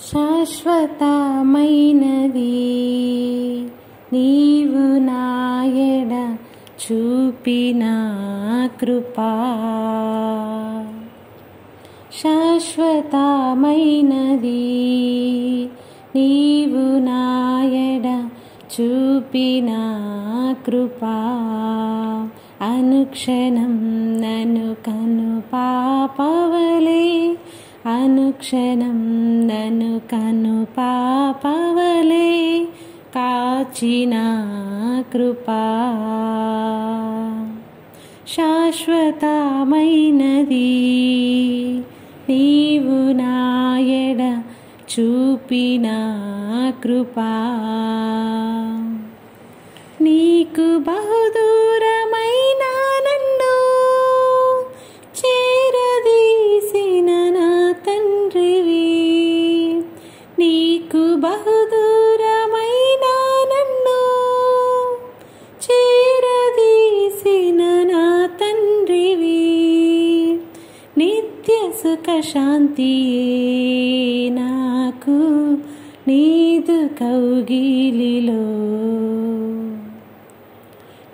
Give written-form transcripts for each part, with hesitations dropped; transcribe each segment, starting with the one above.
శాశ్వతమైనది నీవు నాయడ చూపిన కృపా. శాశ్వతమైనది నీవు నాయడ చూపిన కృపా. అనుక్షణం నన్ను కను పాపవలే, అనుక్షణం నన్ను కను పాపవలే కాచిన కృపా. శాశ్వతమైనది నీవు నాయడ చూపిన కృపా. నీకు బహుదూరమైన నన్ను చేరదీసిన నా తండ్రివి, నీకు బహుదూరమైన నన్ను చేరదీసిన నా తండ్రివి. నిత్య సుఖ శాంతియే నాకు నీదు కౌగిలిలో,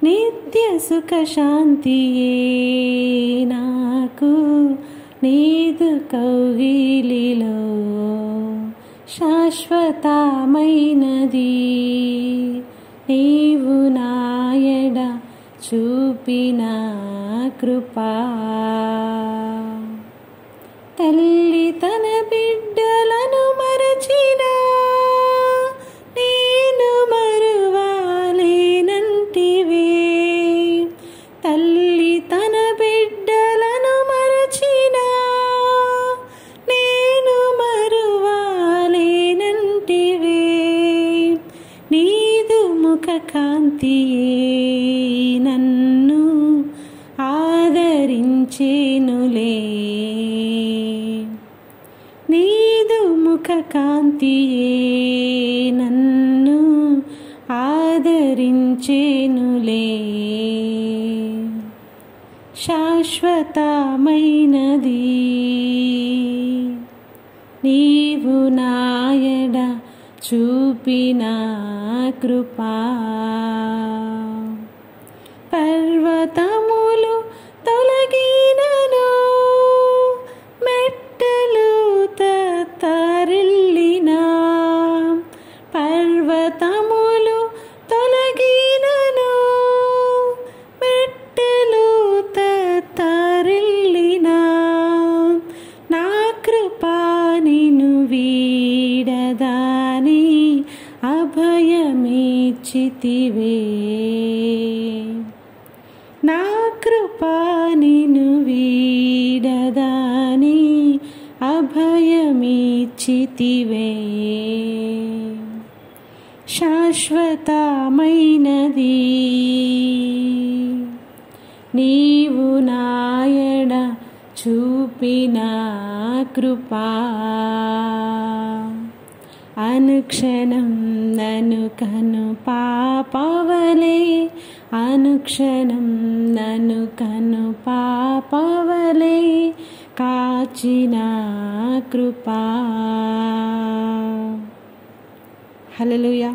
నిత్య సుఖ శాంతియే నాకు నీదు కౌగిలిలో. శాశ్వతమైనది నీవు నాయడ చూపిన కృపా. తల్లి తన బిడ్డలను మరచినా నేను మరువాలేనంటివే, తల్లి తన బిడ్డలను మరచినా నేను మరువాలేనంటివే. నీదు ముఖ కాంతియే నన్ను ఆదరించేనులే, నీదు ముఖ కాంతియే నన్ను ఆదరించేనులే. శాశ్వతమైనది నీవు నాయడ చూపిన కృపా. పర్వతములు తొలగినను మెట్టలు తత్తరిల్లినా, పర్వతములు తొలగినను మెట్టలు తత్తరిల్లినా, నా కృపా నిన్ను వీడదాని అభయమిచ్చితివే, నా కృపా నిన్ను వీడదాని అభయమిచ్చితివే. శాశ్వతమైనది నీవు నాయడ చూపిన కృపా. అనుక్షణం నన్ను కను పాపవలే, అనుక్షణం నన్ను కను పాపవలే కాచిన కృపా. హల్లెలూయా.